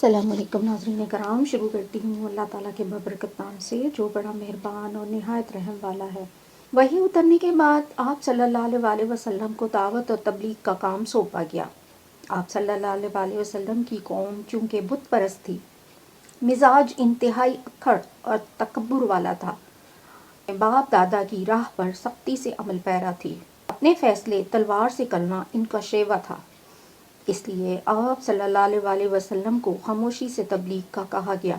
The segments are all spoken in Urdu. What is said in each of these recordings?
السلام علیکم ناظرین کرام، شروع کرتی ہوں اللہ تعالیٰ کے بابرکت نام سے جو بڑا مہربان اور نہایت رحم والا ہے۔ وحی اترنے کے بعد آپ صلی اللہ علیہ وسلم کو دعوت اور تبلیغ کا کام سونپا گیا۔ آپ صلی اللہ علیہ وسلم کی قوم چونکہ بت پرست تھی، مزاج انتہائی اکڑ اور تکبر والا تھا، باپ دادا کی راہ پر سختی سے عمل پیرا تھی، اپنے فیصلے تلوار سے کرنا ان کا شیوا تھا۔ اس لیے آپ صلی اللہ علیہ وسلم کو خاموشی سے تبلیغ کا کہا گیا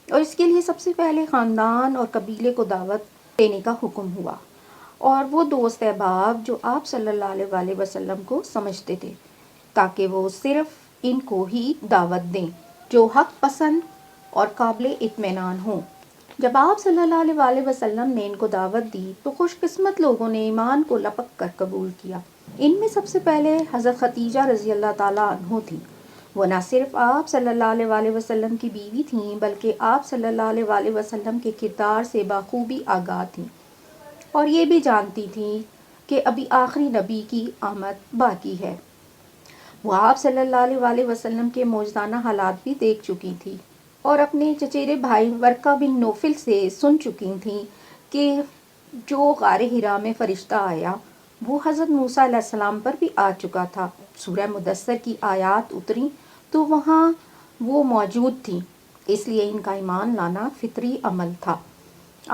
اور اس کے لیے سب سے پہلے خاندان اور قبیلے کو دعوت دینے کا حکم ہوا، اور وہ دوست احباب جو آپ صلی اللہ علیہ وسلم کو سمجھتے تھے، تاکہ وہ صرف ان کو ہی دعوت دیں جو حق پسند اور قابل اطمینان ہوں۔ جب آپ صلی اللہ علیہ وسلم نے ان کو دعوت دی تو خوش قسمت لوگوں نے ایمان کو لپک کر قبول کیا۔ ان میں سب سے پہلے حضرت خدیجہ رضی اللہ تعالیٰ عنہ تھیں۔ وہ نہ صرف آپ صلی اللہ علیہ وسلم کی بیوی تھیں بلکہ آپ صلی اللہ علیہ وسلم کے کردار سے بخوبی آگاہ تھیں، اور یہ بھی جانتی تھیں کہ ابھی آخری نبی کی آمد باقی ہے۔ وہ آپ صلی اللہ علیہ وسلم کے موجزانہ حالات بھی دیکھ چکی تھیں اور اپنے چچیرے بھائی ورقہ بن نوفل سے سن چکی تھیں کہ جو غار حرا میں فرشتہ آیا وہ حضرت موسیٰ علیہ السلام پر بھی آ چکا تھا۔ سورہ مدثر کی آیات اتری تو وہاں وہ موجود تھیں، اس لیے ان کا ایمان لانا فطری عمل تھا۔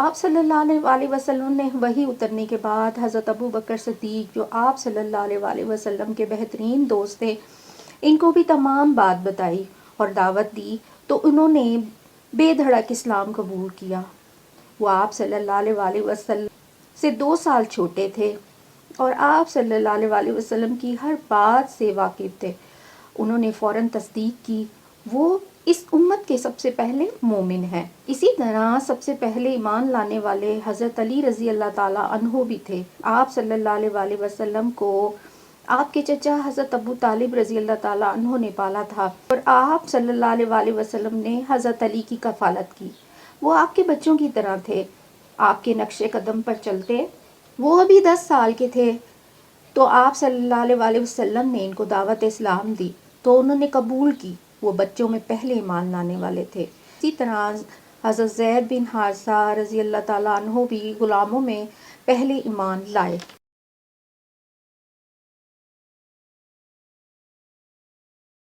آپ صلی اللہ علیہ وسلم نے وحی اترنے کے بعد حضرت ابو بکر صدیق جو آپ صلی اللہ علیہ وسلم کے بہترین دوست تھے، ان کو بھی تمام بات بتائی اور دعوت دی تو انہوں نے بے دھڑک اسلام قبول کیا۔ وہ آپ صلی اللہ علیہ وسلم سے 2 سال چھوٹے تھے اور آپ صلی اللہ علیہ وسلم کی ہر بات سے واقف تھے۔ انہوں نے فوراً تصدیق کی، وہ اس امت کے سب سے پہلے مومن ہیں۔ اسی طرح سب سے پہلے ایمان لانے والے حضرت علی رضی اللہ تعالیٰ عنہ بھی تھے۔ آپ صلی اللہ علیہ وسلم کو آپ کے چچا حضرت ابو طالب رضی اللہ تعالیٰ عنہ نے پالا تھا، اور آپ صلی اللہ علیہ وسلم نے حضرت علی کی کفالت کی۔ وہ آپ کے بچوں کی طرح تھے، آپ کے نقش قدم پر چلتے۔ وہ ابھی 10 سال کے تھے تو آپ صلی اللہ علیہ وسلم نے ان کو دعوت اسلام دی تو انہوں نے قبول کی۔ وہ بچوں میں پہلے ایمان لانے والے تھے۔ اسی طرح حضرت زید بن حارثہ رضی اللہ تعالیٰ عنہ بھی غلاموں میں پہلے ایمان لائے۔